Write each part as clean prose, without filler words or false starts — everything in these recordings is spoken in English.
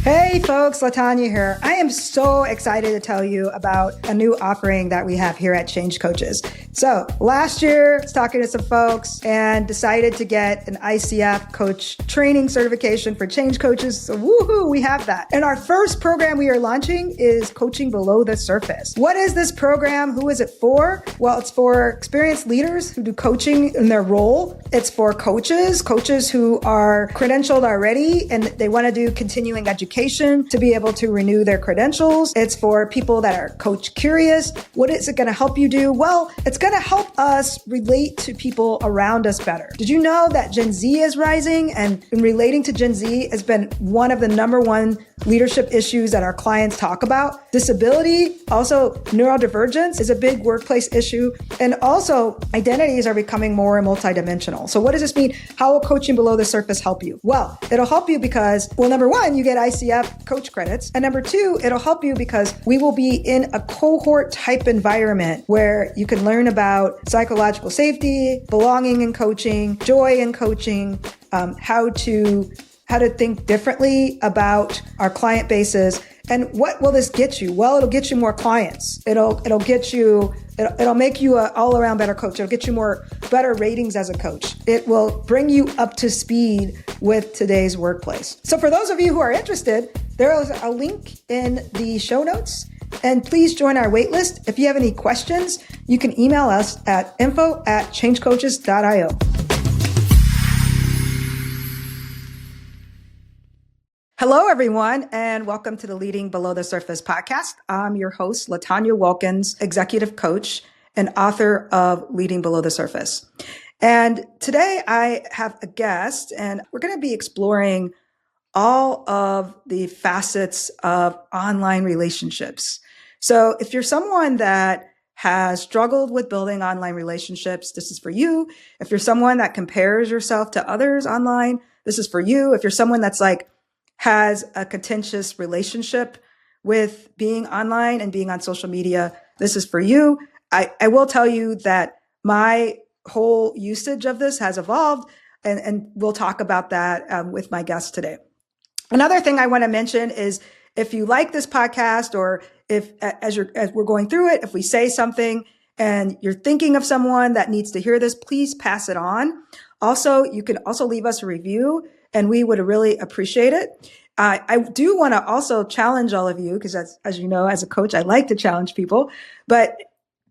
Hey folks, Latanya here. I am so excited to tell you about a new offering that we have here at Change Coaches. So last year, I was talking to some folks and decided to get an ICF coach training certification for Change Coaches. So woohoo, we have that. And our first program we are launching is Coaching Below the Surface. What is this program? Who is it for? Well, it's for experienced leaders who do coaching in their role. It's for coaches who are credentialed already and they want to do continuing education to be able to renew their credentials. It's for people that are coach curious. What is it going to help you do? Well, it's going to help us relate to people around us better. Did you know that Gen Z is rising? And in relating to Gen Z has been one of the number one leadership issues that our clients talk about. Disability, also neurodivergence is a big workplace issue. And also identities are becoming more multidimensional. So what does this mean? How will Coaching Below the Surface help you? Well, it'll help you because, well, number one, you get ICF coach credits. And number two, it'll help you because we will be in a cohort type environment where you can learn about psychological safety, belonging in coaching, joy in coaching, how to think differently about our client bases. And what will this get you? Well, it'll get you more clients. It'll make you an all-around better coach. It'll get you better ratings as a coach. It will bring you up to speed with today's workplace. So for those of you who are interested, there is a link in the show notes. And please join our waitlist. If you have any questions, you can email us at info@changecoaches.io. Hello, everyone, and welcome to the Leading Below the Surface podcast. I'm your host, Latanya Wilkins, executive coach and author of Leading Below the Surface. And today I have a guest, and we're going to be exploring all of the facets of online relationships. So if you're someone that has struggled with building online relationships, this is for you. If you're someone that compares yourself to others online, this is for you. If you're someone that's has a contentious relationship with being online and being on social media, this is for you. I will tell you that my whole usage of this has evolved, and we'll talk about that with my guest today. Another thing I want to mention is if you like this podcast, or if as we're going through it, if we say something and you're thinking of someone that needs to hear this, please pass it on. Also, you can also leave us a review, and we would really appreciate it. I do want to also challenge all of you, because as you know, as a coach, I like to challenge people, but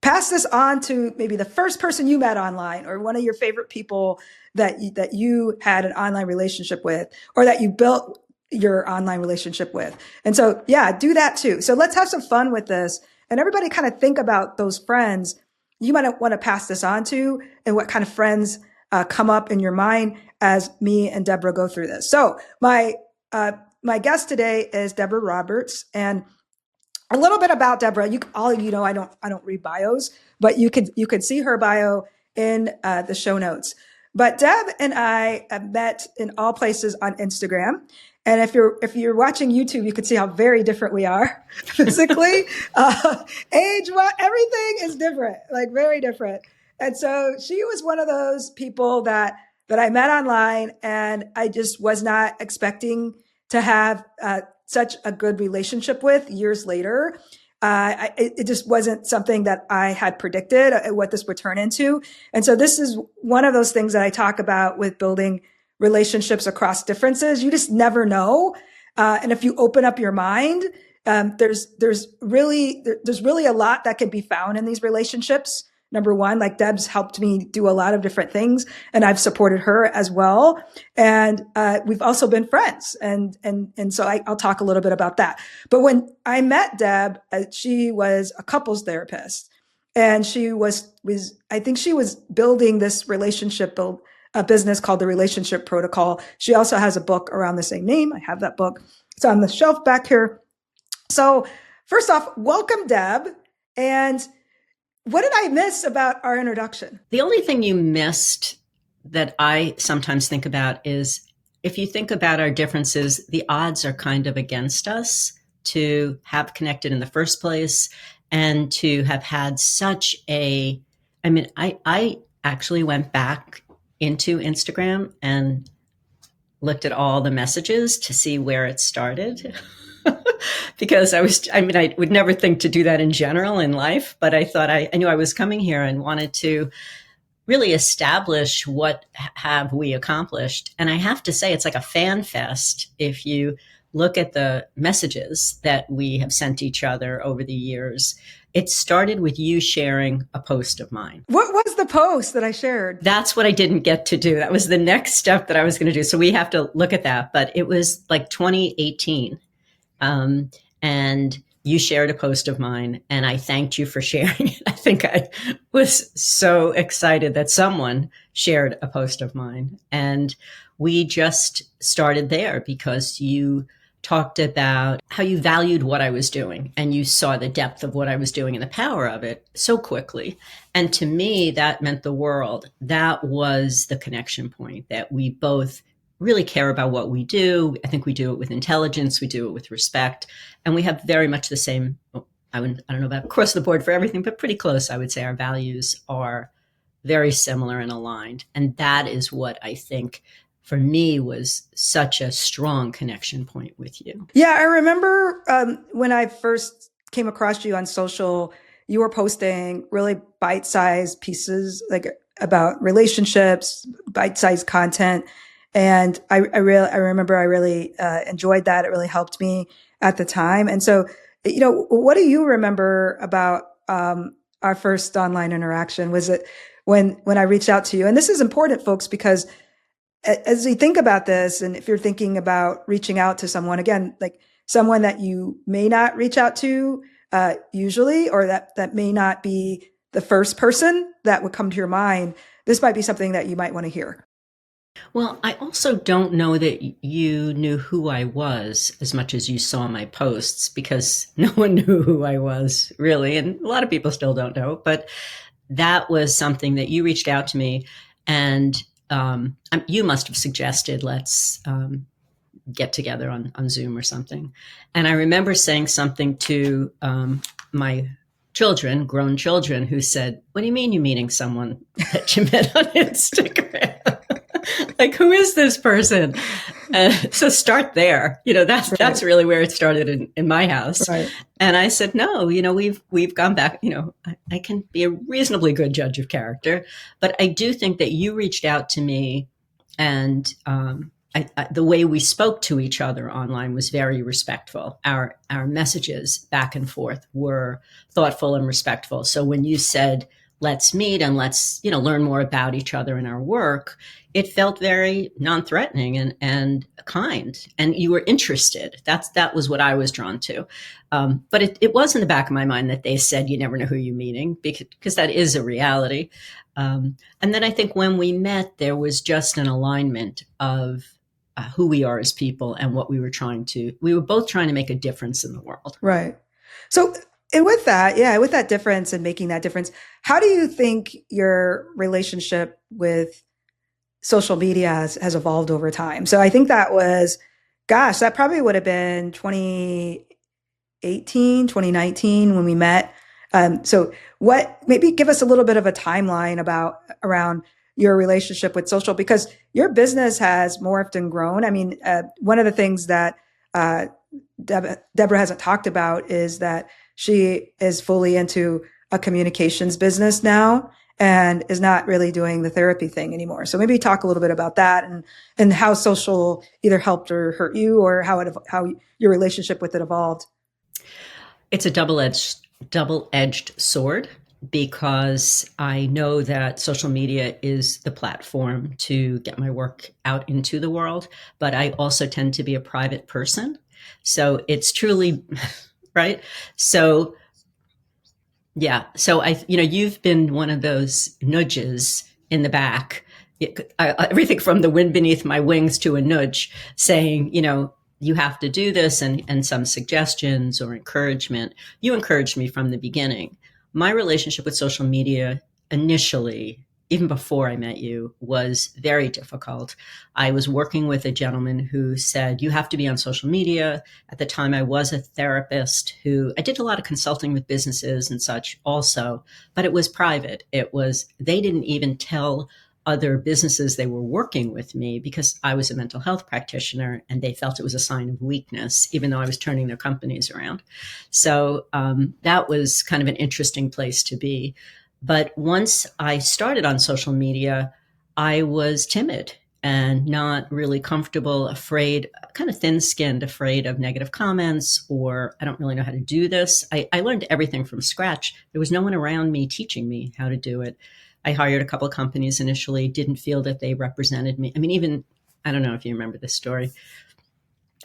pass this on to maybe the first person you met online, or one of your favorite people that you had an online relationship with, or that you built your online relationship with. And so, yeah, do that too. So let's have some fun with this, and everybody kind of think about those friends you might want to pass this on to, and what kind of friends come up in your mind as me and Debra go through this. So my guest today is Debra Roberts, and a little bit about Debra. All of you know I don't read bios, but you could see her bio in the show notes. But Deb and I have met in all places on Instagram. And if you're watching YouTube, you can see how very different we are physically, age, everything is different, like very different. And so she was one of those people that I met online, and I just was not expecting to have such a good relationship with years later. It just wasn't something that I had predicted what this would turn into. And so this is one of those things that I talk about with building relationships across differences. You just never know. And if you open up your mind, there's really a lot that can be found in these relationships. Number one, like Deb's helped me do a lot of different things, and I've supported her as well. And we've also been friends. And so I'll talk a little bit about that. But when I met Deb, she was a couples therapist, and I think she was building this a business called The Relationship Protocol. She also has a book around the same name. I have that book. It's on the shelf back here. So first off, welcome, Deb. And what did I miss about our introduction? The only thing you missed that I sometimes think about is, if you think about our differences, the odds are kind of against us to have connected in the first place, and to have had I actually went back into Instagram and looked at all the messages to see where it started. Because I would never think to do that in general in life, but I thought I knew I was coming here and wanted to really establish what have we accomplished. And I have to say, it's like a fan fest. If you look at the messages that we have sent each other over the years, it started with you sharing a post of mine. What was the post that I shared? That's what I didn't get to do. That was the next step that I was going to do. So we have to look at that. But it was like 2018. And you shared a post of mine, and I thanked you for sharing it. I think I was so excited that someone shared a post of mine. And we just started there because you talked about how you valued what I was doing, and you saw the depth of what I was doing and the power of it so quickly. And to me, that meant the world. That was the connection point, that we both really care about what we do. I think we do it with intelligence. We do it with respect. And we have very much the same, I don't know about across the board for everything, but pretty close. I would say our values are very similar and aligned. And that is what I think for me was such a strong connection point with you. Yeah, I remember when I first came across you on social, you were posting really bite-sized pieces like about relationships, bite-sized content. And I remember I really enjoyed that. It really helped me at the time. And so, what do you remember about our first online interaction? Was it when I reached out to you? And this is important, folks, because as we think about this, and if you're thinking about reaching out to someone, again, like someone that you may not reach out to usually, or that may not be the first person that would come to your mind, this might be something that you might want to hear. Well, I also don't know that you knew who I was as much as you saw my posts, because no one knew who I was, really. And a lot of people still don't know. But that was something that you reached out to me, and you must have suggested, let's get together on Zoom or something. And I remember saying something to my children, grown children, who said, "What do you mean you're meeting someone that you met on Instagram?" Like, who is this person? So start there. That's really where it started in my house. Right. And I said, no, we've gone back. I can be a reasonably good judge of character, but I do think that you reached out to me, and the way we spoke to each other online was very respectful. Our messages back and forth were thoughtful and respectful. So when you said, let's meet and let's, learn more about each other and our work, it felt very non-threatening and kind. And you were interested. That was what I was drawn to. But it was in the back of my mind that they said, you never know who you're meeting, because that is a reality. And then I think when we met, there was just an alignment of who we are as people and what we were both trying to make a difference in the world. Right. So, and with that difference and making that difference, how do you think your relationship with social media has evolved over time? So I think that probably would have been 2018, 2019 when we met. So maybe give us a little bit of a timeline around your relationship with social, because your business has morphed and grown. I mean, one of the things that Debra hasn't talked about is that she is fully into a communications business now and is not really doing the therapy thing anymore. So maybe talk a little bit about that and how social either helped or hurt you, or how your relationship with it evolved. It's a double-edged sword, because I know that social media is the platform to get my work out into the world, but I also tend to be a private person. So it's truly, right? So yeah. So you've been one of those nudges in the back, everything from the wind beneath my wings to a nudge saying, you have to do this, and some suggestions or encouragement. You encouraged me from the beginning. My relationship with social media initially, even before I met you, was very difficult. I was working with a gentleman who said, you have to be on social media. At the time, I was a therapist I did a lot of consulting with businesses and such also, but it was private. They didn't even tell other businesses, they were working with me because I was a mental health practitioner, and they felt it was a sign of weakness, even though I was turning their companies around. So that was kind of an interesting place to be. But once I started on social media, I was timid and not really comfortable, afraid, kind of thin-skinned, afraid of negative comments, or I don't really know how to do this. I learned everything from scratch. There was no one around me teaching me how to do it. I hired a couple of companies initially, didn't feel that they represented me. I mean, even, I don't know if you remember this story.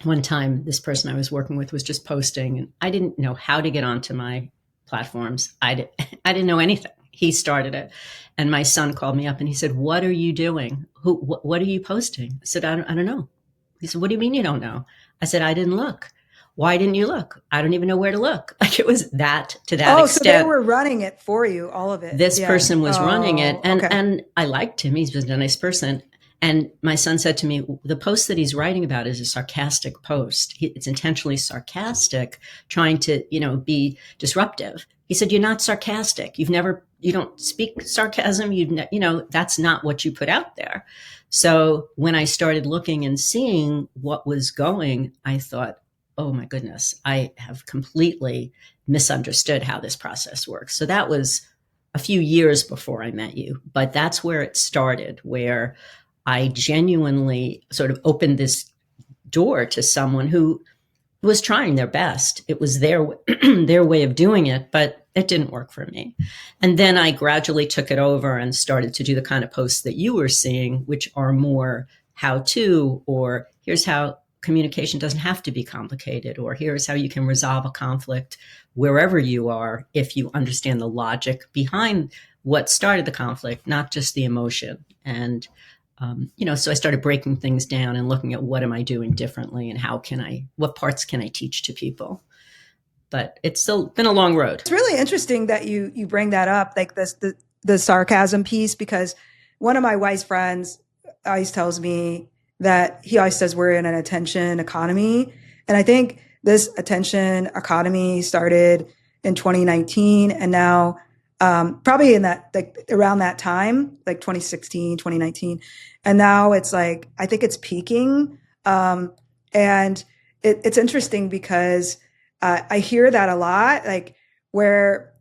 One time, this person I was working with was just posting, and I didn't know how to get onto my platforms. I didn't know anything. He started it. And my son called me up and he said, "What are you doing? What are you posting?" I said, I don't know. He said, "What do you mean you don't know?" I said, "I didn't look." "Why didn't you look?" "I don't even know where to look." Like, it was that, to that extent. So they were running it for you, all of it. This person was running it. And, okay. and I liked him. He's been a nice person. And my son said to me, the post that he's writing about is a sarcastic post. It's intentionally sarcastic, trying to, be disruptive. He said, "You're not sarcastic. You don't speak sarcasm. That's not what you put out there." So when I started looking and seeing what was going, I thought, oh my goodness, I have completely misunderstood how this process works. So that was a few years before I met you, but that's where it started, where I genuinely sort of opened this door to someone who was trying their best. It was their way of doing it, but it didn't work for me. And then I gradually took it over and started to do the kind of posts that you were seeing, which are more how to, or here's how communication doesn't have to be complicated, or here's how you can resolve a conflict wherever you are if you understand the logic behind what started the conflict, not just the emotion. And so I started breaking things down and looking at what am I doing differently and what parts can I teach to people? But it's still been a long road. It's really interesting that you bring that up, like the sarcasm piece, because one of my wife's friends always tells me that he always says we're in an attention economy. And I think this attention economy started in 2019, and now probably in that, like around that time, like 2016, 2019. And now it's like, I think it's peaking. And it's interesting because I hear that a lot, like where,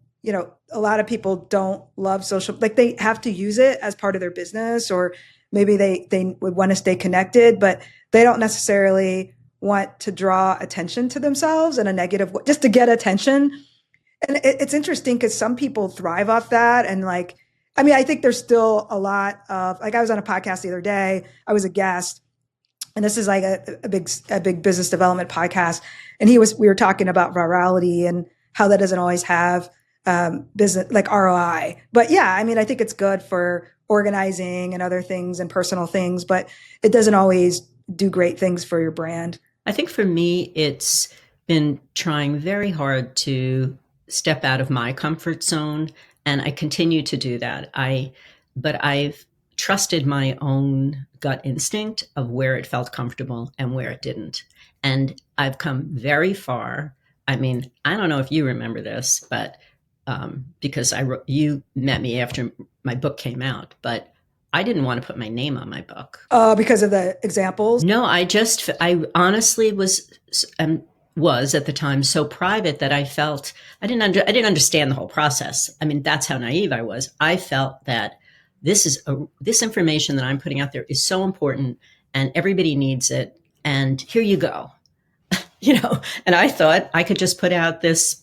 a lot of people don't love social, like they have to use it as part of their business, or maybe they would want to stay connected, but they don't necessarily want to draw attention to themselves in a negative way, just to get attention. And it's interesting because some people thrive off that. And I think there's still a lot of, I was on a podcast the other day, I was a guest, and this is like a big business development podcast. And we were talking about virality and how that doesn't always have business, like ROI. But yeah, I think it's good for organizing and other things and personal things, but it doesn't always do great things for your brand. I think for me, it's been trying very hard to step out of my comfort zone, and I continue to do that. But I've trusted my own gut instinct of where it felt comfortable and where it didn't. And I've come very far. I don't know if you remember this, but because you met me after my book came out, but I didn't want to put my name on my book. Because of the examples? No, I honestly was at the time so private that I felt I didn't understand the whole process. That's how naive I was. I felt that this information that I'm putting out there is so important and everybody needs it. And here you go, and I thought I could just put out this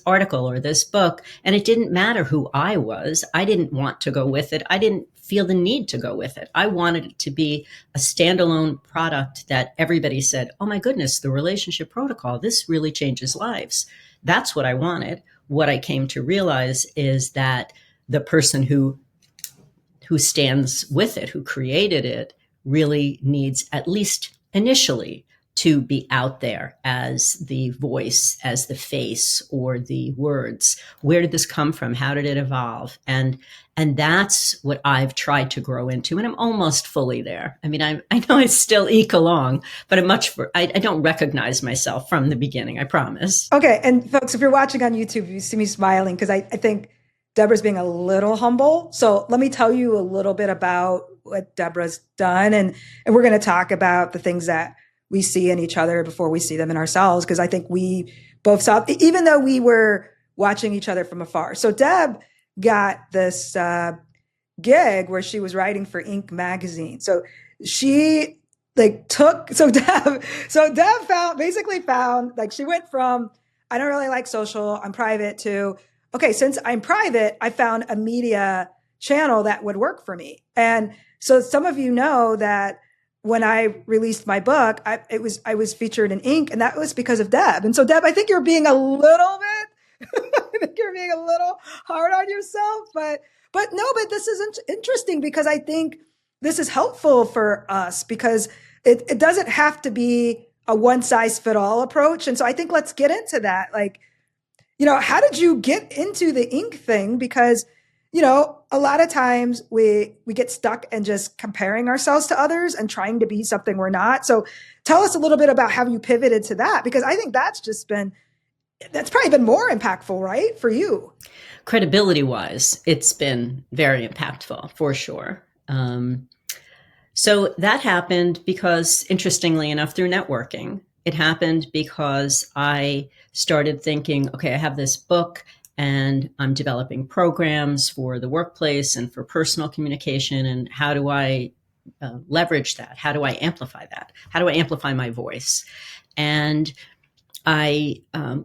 article or this book, and it didn't matter who I was. I didn't want to go with it. I didn't feel the need to go with it. I wanted it to be a standalone product that everybody said, oh my goodness, the relationship protocol, this really changes lives. That's what I wanted. What I came to realize is that the person who stands with it, who created it, really needs, at least initially, to be out there as the voice, as the face, or the words. Where did this come from? How did it evolve? And that's what I've tried to grow into, and I'm almost fully there. I know I still eke along, but I don't recognize myself from the beginning, I promise. Okay, and folks, if you're watching on YouTube, you see me smiling because I think Debra's being a little humble. So let me tell you a little bit about what Debra's done. And we're going to talk about the things that we see in each other before we see them in ourselves. Because I think we both saw, even though we were watching each other from afar. So Deb got this gig where she was writing for Inc. magazine. So she Deb found like she went from, I don't really like social, I'm private, to, okay, since I'm private, I found a media channel that would work for me. And so some of you know that when I released my book, I was featured in Inc. and that was because of Deb. And so Deb, I think you're being a little bit, I think you're being a little hard on yourself, but this is interesting because I think this is helpful for us because it doesn't have to be a one size fit all approach. And so I think let's get into that. Like, how did you get into the ink thing? Because, a lot of times we get stuck in just comparing ourselves to others and trying to be something we're not. So tell us a little bit about how you pivoted to that, because I think that's probably been more impactful, right? For you. Credibility wise, it's been very impactful for sure. So that happened because, interestingly enough, through networking. It happened because I started thinking, okay, I have this book and I'm developing programs for the workplace and for personal communication. And how do I leverage that? How do I amplify that? How do I amplify my voice? And I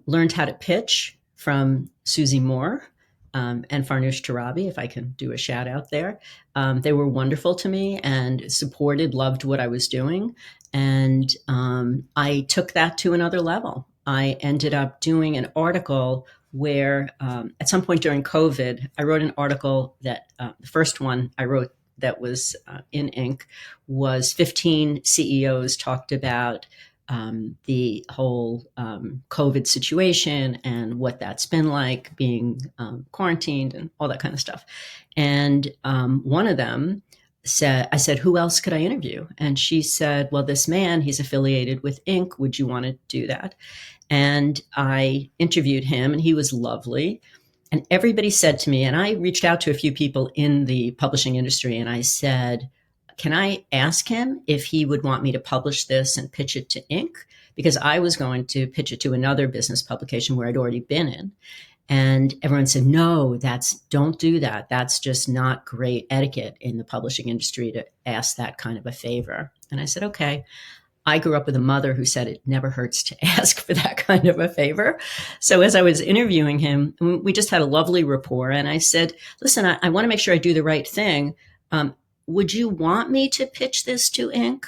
learned how to pitch from Susie Moore and Farnoosh Tarabi, if I can do a shout out there. They were wonderful to me and supported, loved what I was doing. And I took that to another level. I ended up doing an article where at some point during COVID, I wrote an article that the first one I wrote that was in Inc. was 15 CEOs talked about the whole COVID situation and what that's been like being quarantined and all that kind of stuff. And one of them I said, who else could I interview? And she said, well, this man, he's affiliated with Inc. Would you want to do that? And I interviewed him and he was lovely. And everybody said to me, and I reached out to a few people in the publishing industry and I said, can I ask him if he would want me to publish this and pitch it to Inc.? Because I was going to pitch it to another business publication where I'd already been in. And everyone said, no, don't do that. That's just not great etiquette in the publishing industry to ask that kind of a favor. And I said, okay. I grew up with a mother who said it never hurts to ask for that kind of a favor. So as I was interviewing him, we just had a lovely rapport. And I said, listen, I want to make sure I do the right thing. Would you want me to pitch this to Inc.?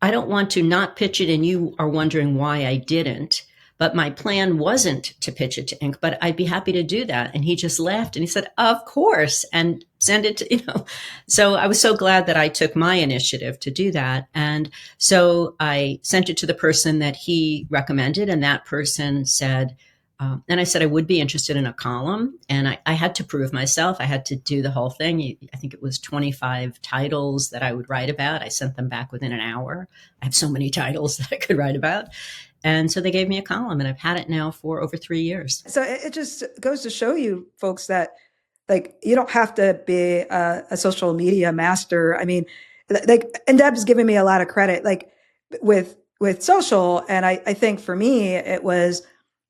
I don't want to not pitch it and you are wondering why I didn't. But my plan wasn't to pitch it to Inc., but I'd be happy to do that. And he just laughed and he said, of course, and send it to, So I was so glad that I took my initiative to do that. And so I sent it to the person that he recommended. And that person said, and I said, I would be interested in a column. And I had to prove myself. I had to do the whole thing. I think it was 25 titles that I would write about. I sent them back within an hour. I have so many titles that I could write about. And so they gave me a column and I've had it now for over 3 years. So it just goes to show you folks that like, you don't have to be a social media master. I mean, like, and Deb's giving me a lot of credit, like with social. And I think for me, it was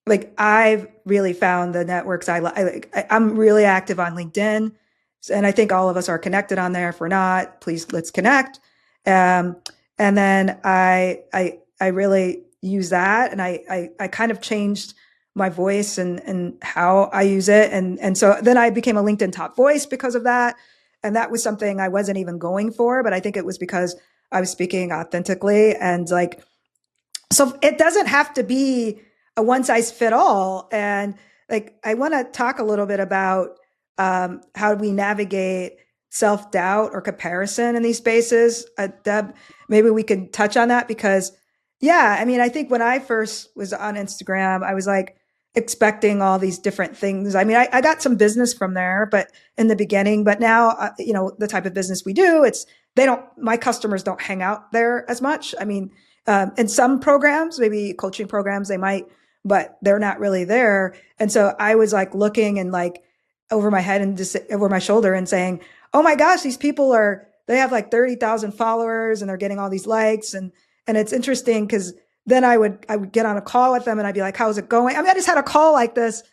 like, I've really found the networks I like. I'm really active on LinkedIn. And I think all of us are connected on there. If we're not, please let's connect. And then I really use that. And I kind of changed my voice and how I use it. And so then I became a LinkedIn top voice because of that. And that was something I wasn't even going for, but I think it was because I was speaking authentically. And like, so it doesn't have to be a one size fit all. And like, I want to talk a little bit about how we navigate self-doubt or comparison in these spaces. Deb, maybe we could touch on that because yeah, I mean, I think when I first was on Instagram, I was like expecting all these different things. I mean, I got some business from there, but in the beginning, but now, the type of business we do, my customers don't hang out there as much. I mean, in some programs, maybe coaching programs, they might, but they're not really there. And so I was like looking and like, over my head and just over my shoulder and saying, oh my gosh, these people they have like 30,000 followers and they're getting all these likes. And it's interesting because then I would get on a call with them and I'd be like, how's it going? I mean, I just had a call like this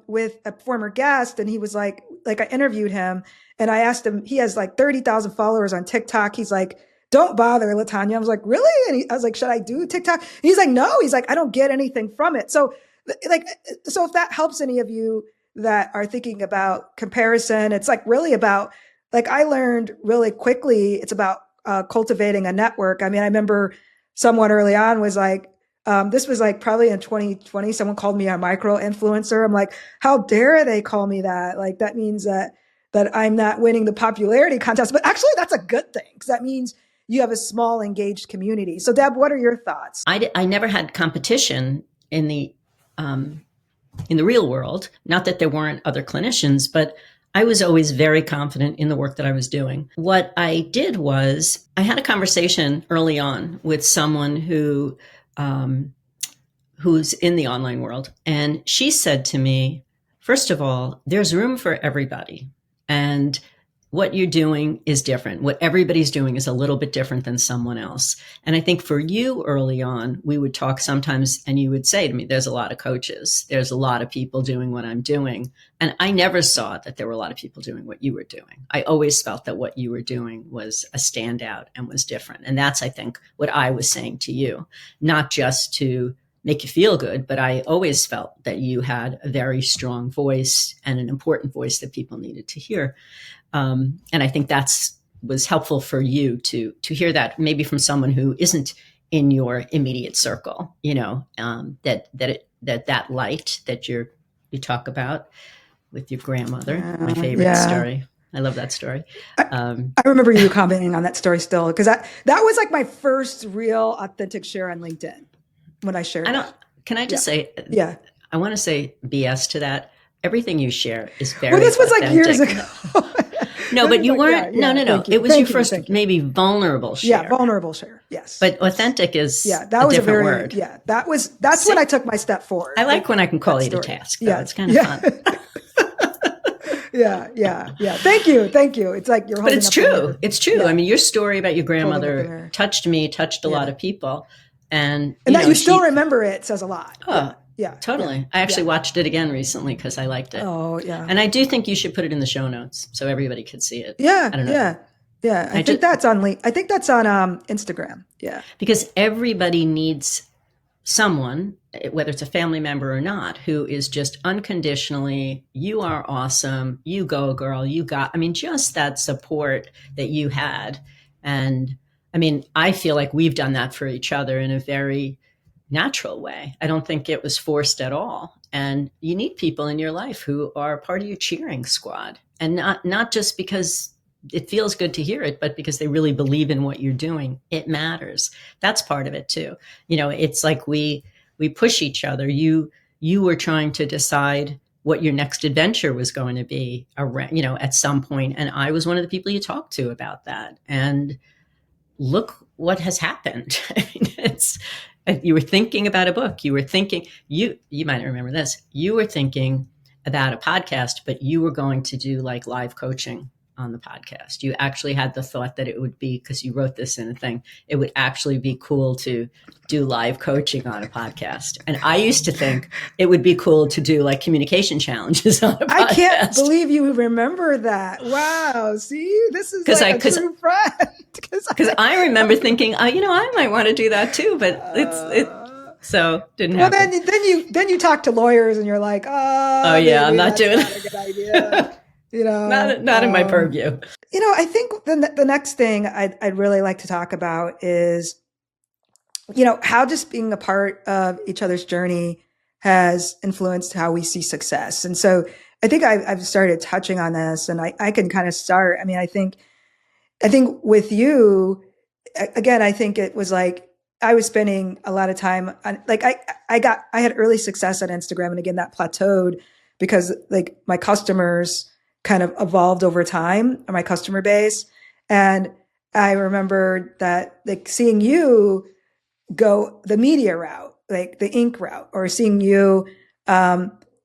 with a former guest, and he was like I interviewed him and I asked him, he has like 30,000 followers on TikTok. He's like, don't bother, LaTanya. I was like, really? And I was like, should I do TikTok? And he's like, no. He's like, I don't get anything from it. So if that helps any of you that are thinking about comparison, it's like really about, like, I learned really quickly, it's about cultivating a network. I mean, I remember someone early on was like, this was like probably in 2020, someone called me a micro influencer. I'm like, how dare they call me that? Like, that means that I'm not winning the popularity contest, but actually that's a good thing because that means you have a small engaged community. So Deb, what are your thoughts? I never had competition in the real world. Not that there weren't other clinicians, but I was always very confident in the work that I was doing. What I did was I had a conversation early on with someone who's in the online world. And she said to me, first of all, there's room for everybody. And what you're doing is different. What everybody's doing is a little bit different than someone else. And I think for you early on, we would talk sometimes and you would say to me, there's a lot of coaches. There's a lot of people doing what I'm doing. And I never saw that there were a lot of people doing what you were doing. I always felt that what you were doing was a standout and was different. And that's, I think, what I was saying to you, not just to make you feel good, but I always felt that you had a very strong voice and an important voice that people needed to hear. And I think was helpful for you to hear that maybe from someone who isn't in your immediate circle, that light that you talk about with your grandmother, my favorite story. I love that story. I remember you commenting on that story still, because that was like my first real authentic share on LinkedIn when I shared. Can I just say, I want to say BS to that. Everything you share is very Well, this was authentic. like years ago. No, but you weren't. No. It was your first maybe vulnerable share. Yeah, vulnerable share. Yes. But authentic is that was a different word. Yeah, that's when I took my step forward. I like when I can call you to task. Yeah, it's kind of fun. Yeah. Thank you. It's like you're holding. But it's true. It's true. Yeah. I mean, your story about your grandmother touched a lot of people, and that you still remember it says a lot. Oh, yeah, totally. I actually watched it again recently because I liked it. Oh, yeah. And I do think you should put it in the show notes so everybody could see it. Yeah, I don't know. Yeah. I think that's on Instagram. Yeah. Because everybody needs someone, whether it's a family member or not, who is just unconditionally, you are awesome, you go girl, just that support that you had. And I mean, I feel like we've done that for each other in a very natural way. I don't think it was forced at all. And you need people in your life who are part of your cheering squad, and not just because it feels good to hear it, but because they really believe in what you're doing. It matters. That's part of it too. It's like we push each other. You were trying to decide what your next adventure was going to be around, at some point. And I was one of the people you talked to about that. And look what has happened. I mean, you were thinking about a book. You were thinking, you might remember this. You were thinking about a podcast, but you were going to do like live coaching on the podcast. You actually had the thought that it would be, because you wrote this in a thing, it would actually be cool to do live coaching on a podcast. And I used to think it would be cool to do like communication challenges on a podcast. I can't believe you remember that. Wow. See, this is like a true friend. Because I remember thinking, I might want to do that too, but so didn't happen. Well, then you talk to lawyers and you're like, I'm not doing that. A good idea. Not in my purview. I think the next thing I'd really like to talk about is, how just being a part of each other's journey has influenced how we see success. And so I think I've started touching on this, and I can kind of start. I mean, I think with you, again, I think it was like I was spending a lot of time on, like, I had early success on Instagram, and again, that plateaued because like my customers kind of evolved over time, or my customer base. And I remember that, like, seeing you go the media route, like the ink route, or seeing you,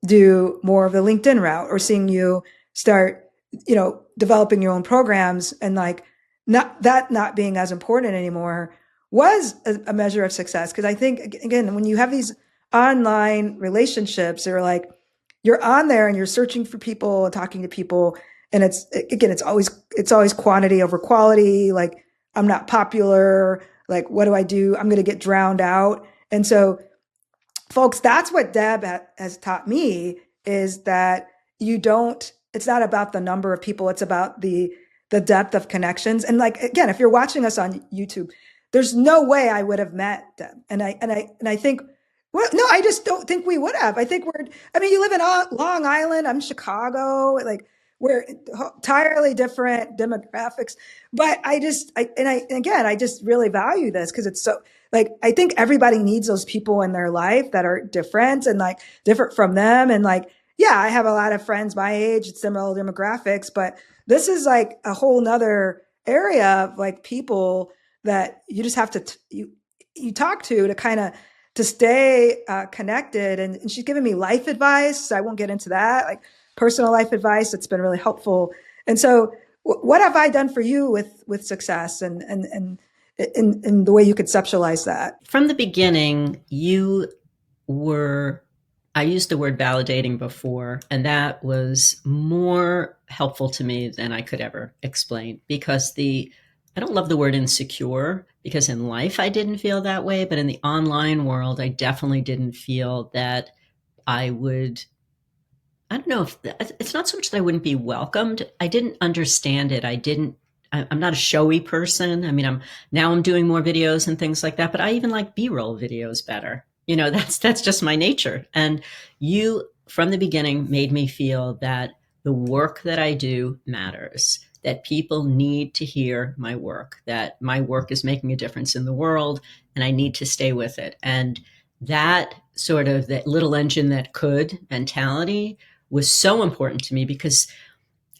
do more of the LinkedIn route, or seeing you start, developing your own programs, and like not being as important anymore was a measure of success. Because I think, again, when you have these online relationships, or like you're on there and you're searching for people and talking to people, and it's always quantity over quality. Like, I'm not popular. Like, what do I do? I'm going to get drowned out. And so, folks, that's what Deb has taught me, is that it's not about the number of people. It's about the depth of connections. And like, again, if you're watching us on YouTube, there's no way I would have met Deb. And I think, well, no, I just don't think we would have. You live in Long Island. I'm Chicago. Like, we're entirely different demographics, but I just really value this, because it's so, like, I think everybody needs those people in their life that are different, and like different from them. And like, yeah, I have a lot of friends my age, similar demographics, but this is like a whole nother area of like people that you just have to, you talk to kind of, to stay connected. And she's given me life advice. So I won't get into that, like personal life advice. It's been really helpful. And so what have I done for you with success, and in the way you conceptualize that? From the beginning, I used the word validating before, and that was more helpful to me than I could ever explain, because I don't love the word insecure, because in life I didn't feel that way, but in the online world, I definitely didn't feel that I don't know if it's not so much that I wouldn't be welcomed. I didn't understand it. I'm not a showy person. I'm doing more videos and things like that, but I even like B-roll videos better. That's just my nature. And you, from the beginning, made me feel that the work that I do matters, that people need to hear my work, that my work is making a difference in the world, and I need to stay with it. And that sort of that little engine that could mentality was so important to me, because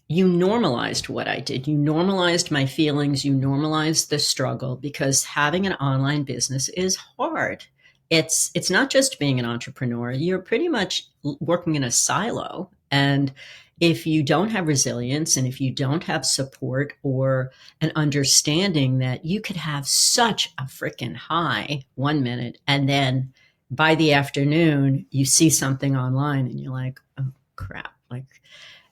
you normalized what I did. You normalized my feelings. You normalized the struggle, because having an online business is hard. It's not just being an entrepreneur. You're pretty much working in a silo. And if you don't have resilience, and if you don't have support or an understanding that you could have such a freaking high 1 minute, and then by the afternoon, you see something online and you're like, oh crap.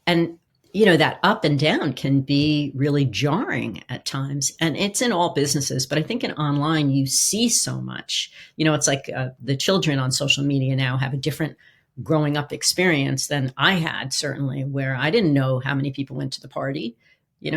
And that up and down can be really jarring at times. And it's in all businesses, but I think in online, you see so much. It's like the children on social media now have a different growing up experience than I had, certainly, where I didn't know how many people went to the party. If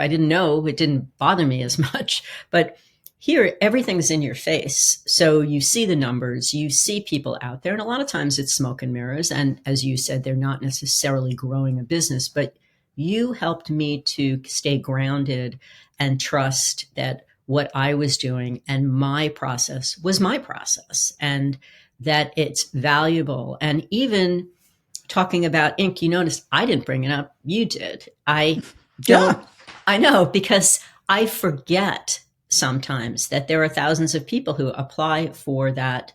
I didn't know, it didn't bother me as much. But here, everything's in your face. So you see the numbers, you see people out there, and a lot of times it's smoke and mirrors. And as you said, they're not necessarily growing a business, but you helped me to stay grounded and trust that what I was doing and my process was my process, and that it's valuable. And even talking about ink, you noticed I didn't bring it up. You did. I don't. Yeah. I know, because I forget sometimes that there are thousands of people who apply for that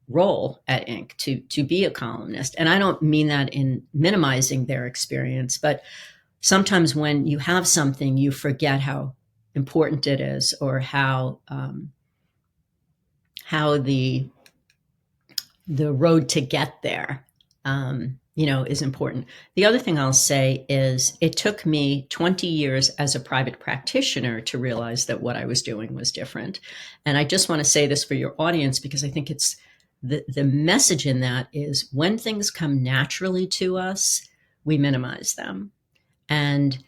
role at Inc. to be a columnist. And I don't mean that in minimizing their experience, but sometimes when you have something, you forget how important it is, or how the road to get there is important. The other thing I'll say is it took me 20 years as a private practitioner to realize that what I was doing was different. And I just want to say this for your audience, because I think it's the message in that is, when things come naturally to us, we minimize them. And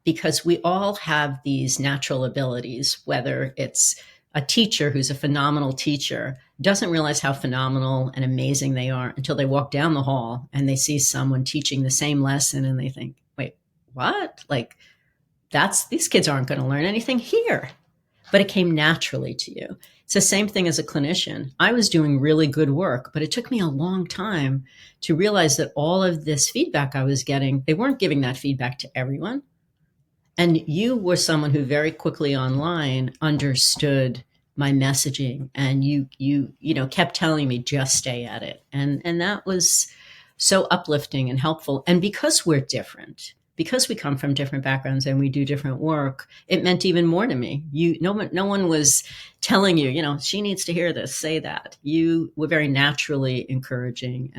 because we all have these natural abilities, whether it's a teacher who's a phenomenal teacher doesn't realize how phenomenal and amazing they are until they walk down the hall and they see someone teaching the same lesson and they think, wait, what? Like, these kids aren't going to learn anything here. But it came naturally to you. It's the same thing as a clinician. I was doing really good work, but it took me a long time to realize that all of this feedback I was getting, they weren't giving that feedback to everyone. And you were someone who very quickly online understood my messaging, and you kept telling me, just stay at it. And that was so uplifting and helpful. And because we're different, because we come from different backgrounds and we do different work, it meant even more to me. No one was telling you, she needs to hear this, say that. You were very naturally encouraging.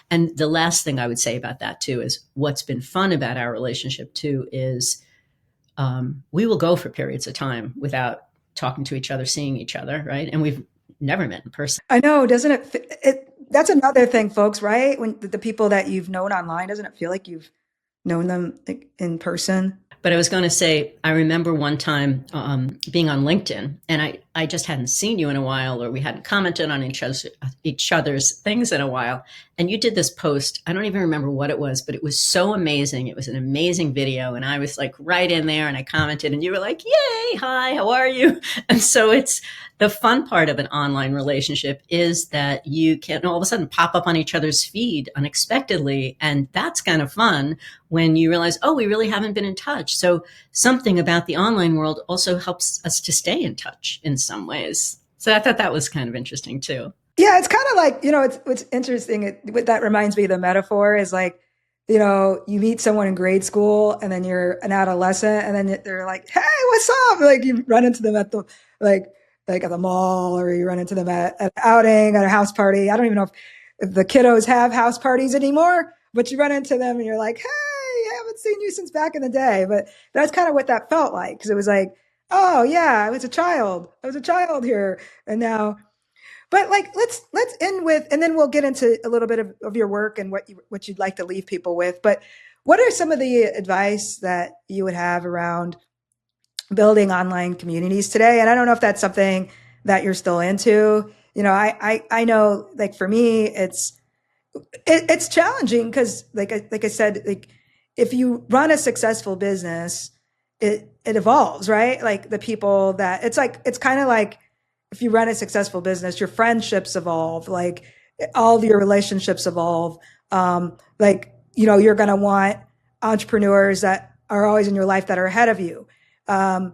And the last thing I would say about that too is what's been fun about our relationship too is we will go for periods of time without talking to each other, seeing each other, right? And we've never met in person. I know, doesn't it? That's another thing, folks, right? When the people that you've known online, doesn't it feel like you've known them like, in person? But I was going to say, I remember one time being on LinkedIn, and I just hadn't seen you in a while, or we hadn't commented on each other's things in a while. And you did this post. I don't even remember what it was, but it was so amazing. It was an amazing video. And I was like right in there, and I commented, and you were like, yay, hi, how are you? And so it's the fun part of an online relationship is that you can all of a sudden pop up on each other's feed unexpectedly. And that's kind of fun when you realize, oh, we really haven't been in touch. So something about the online world also helps us to stay in touch in some ways. So I thought that was kind of interesting too. Yeah, it's kind of like, what's interesting. What that reminds me of the metaphor is like, you meet someone in grade school and then you're an adolescent and then they're like, hey, what's up? Like you run into them at like at the mall, or you run into them at an outing, at a house party. I don't even know if the kiddos have house parties anymore, but you run into them and you're like, hey, I haven't seen you since back in the day. But that's kind of what that felt like. Cause it was like, oh yeah, I was a child here. And now, but like, let's end with, and then we'll get into a little bit of your work and what you'd like to leave people with. But what are some of the advice that you would have around building online communities today? And I don't know if that's something that you're still into. I know, like for me, it's challenging because, like I said, like if you run a successful business, it evolves, right? Like the people that it's kind of like if you run a successful business, your friendships evolve, like all of your relationships evolve. You're going to want entrepreneurs that are always in your life that are ahead of you. And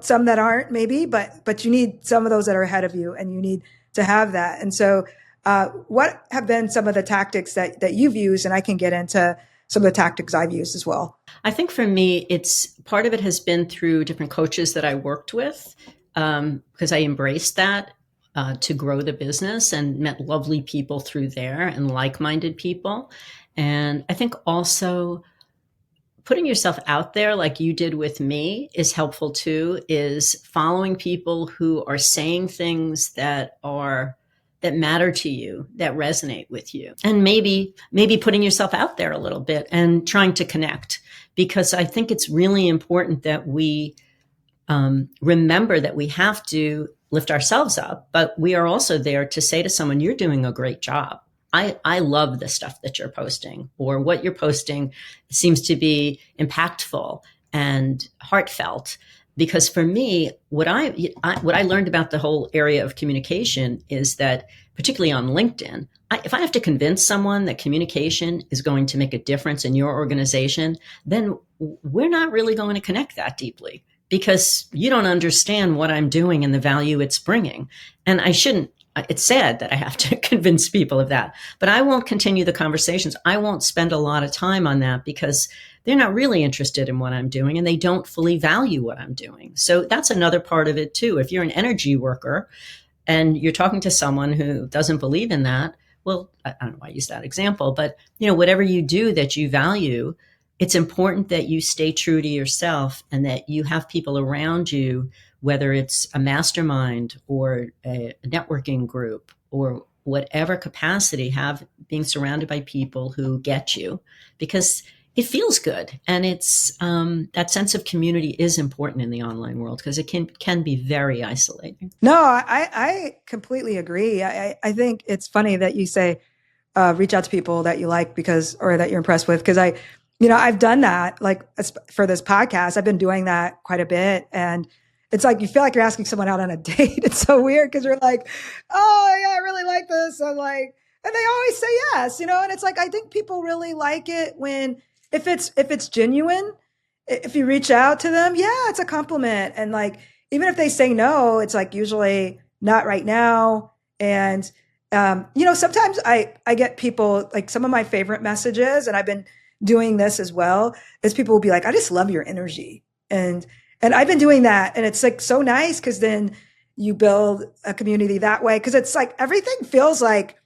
some that aren't maybe, but you need some of those that are ahead of you, and you need to have that. And so, what have been some of the tactics that you've used? And I can get into some of the tactics I've used as well. I think for me, it's part of it has been through different coaches that I worked with, because I embraced that to grow the business and met lovely people through there and like-minded people. And I think also putting yourself out there like you did with me is helpful too, is following people who are saying things that matter to you, that resonate with you. And maybe putting yourself out there a little bit and trying to connect, because I think it's really important that we remember that we have to lift ourselves up, but we are also there to say to someone, you're doing a great job. I love the stuff that you're posting, or what you're posting seems to be impactful and heartfelt. Because for me, what I learned about the whole area of communication is that, particularly on LinkedIn, if I have to convince someone that communication is going to make a difference in your organization, then we're not really going to connect that deeply, because you don't understand what I'm doing and the value it's bringing. And it's sad that I have to convince people of that, but I won't continue the conversations. I won't spend a lot of time on that, because they're not really interested in what I'm doing and they don't fully value what I'm doing. So that's another part of it too. If you're an energy worker and you're talking to someone who doesn't believe in that, well, I don't know why I use that example, but whatever you do that you value, it's important that you stay true to yourself and that you have people around you, whether it's a mastermind or a networking group or whatever capacity, being surrounded by people who get you, because it feels good. And it's that sense of community is important in the online world, because it can be very isolating. No, I completely agree. I think it's funny that you say reach out to people that you like or that you're impressed with, because I've done that, like for this podcast. I've been doing that quite a bit, and it's like you feel like you're asking someone out on a date. It's so weird because you're like, oh yeah, I really like this, and they always say yes, and it's like I think people really like it when if it's genuine. If you reach out to them, yeah, it's a compliment, and like even if they say no, it's like usually not right now, and Sometimes I get people, like, some of my favorite messages, and I've been doing this as well, is people will be like, I just love your energy. And I've been doing that. And it's like so nice, because then you build a community that way. Cause it's like everything feels like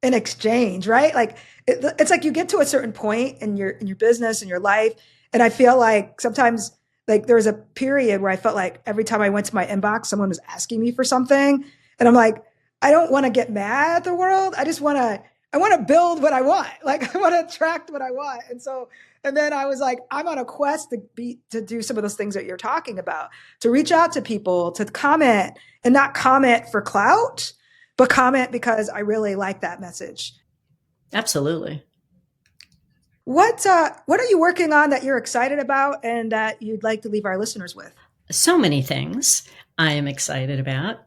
an exchange, right? Like it's like you get to a certain point in your business and your life. And I feel like sometimes, like, there was a period where I felt like every time I went to my inbox, someone was asking me for something. And I'm like, I don't want to get mad at the world. I want to build what I want. Like, I want to attract what I want. And then I was like, I'm on a quest to do some of those things that you're talking about, to reach out to people, to comment, and not comment for clout, but comment because I really like that message. Absolutely. What are you working on that you're excited about and that you'd like to leave our listeners with? So many things I am excited about.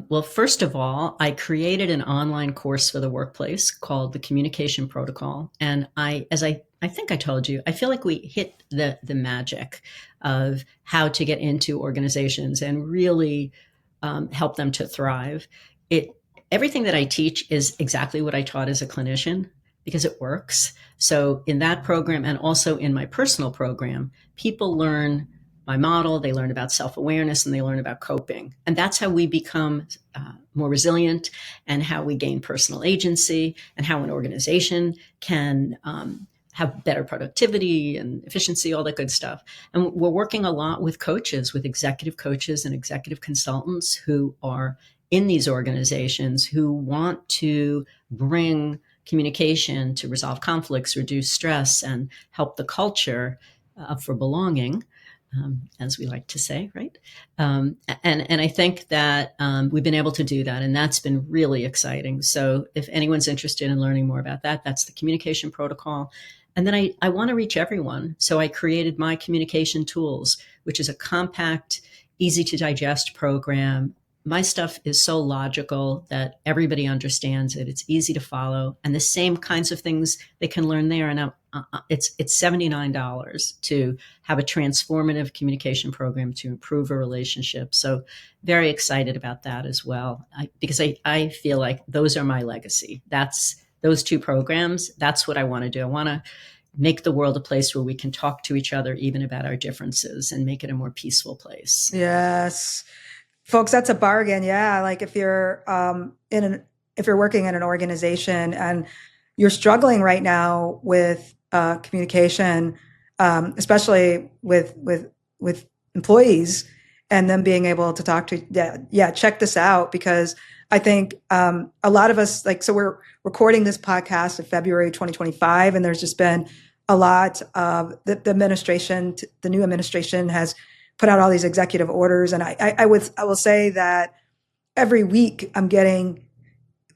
Well, first of all, I created an online course for the workplace called the Communication Protocol. And as I think I told you, I feel like we hit the magic of how to get into organizations and really help them to thrive. Everything that I teach is exactly what I taught as a clinician, because it works. So in that program, and also in my personal program, people learn my model, they learn about self-awareness, and they learn about coping. And that's how we become more resilient, and how we gain personal agency, and how an organization can have better productivity and efficiency, all that good stuff. And we're working a lot with coaches, with executive coaches and executive consultants who are in these organizations, who want to bring communication to resolve conflicts, reduce stress, and help the culture for belonging, as we like to say, right? And I think that we've been able to do that, and that's been really exciting. So if anyone's interested in learning more about that, that's the Communication Protocol. And then I want to reach everyone. So I created my Communication Tools, which is a compact, easy to digest program. My stuff is so logical that everybody understands it. It's easy to follow, and the same kinds of things they can learn there. And it's $79 to have a transformative communication program to improve a relationship. So very excited about that as well, because I feel like those are my legacy. That's those two programs. That's what I want to do. I want to make the world a place where we can talk to each other, even about our differences, and make it a more peaceful place. Yes. Folks, that's a bargain. Yeah. Like, if you're if you're working in an organization and you're struggling right now with communication, especially with employees, and them being able to talk to, check this out, because I think a lot of us, like, so we're recording this podcast in February 2025, and there's just been a lot of the administration, the new administration has put out all these executive orders. And I will say that every week I'm getting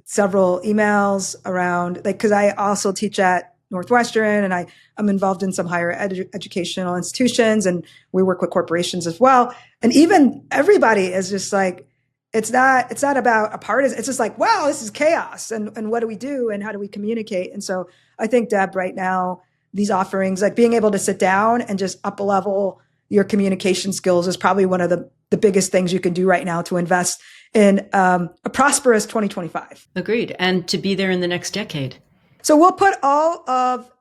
several emails around, like, because I also teach at Northwestern, and I'm involved in some higher educational institutions, and we work with corporations as well. And even everybody is just like, it's not about a partisan. It's just like, wow, this is chaos. And what do we do? And how do we communicate? And so I think, Deb, right now, these offerings, like being able to sit down and just up a level your communication skills, is probably one of the biggest things you can do right now to invest in a prosperous 2025. Agreed. And to be there in the next decade. So we'll put all of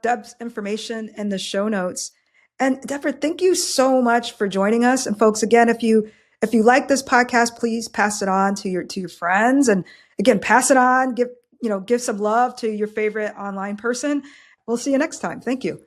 Deb's information in the show notes. And Debra, thank you so much for joining us. And folks, again, if you like this podcast, please pass it on to your friends. And again, pass it on, give some love to your favorite online person. We'll see you next time. Thank you.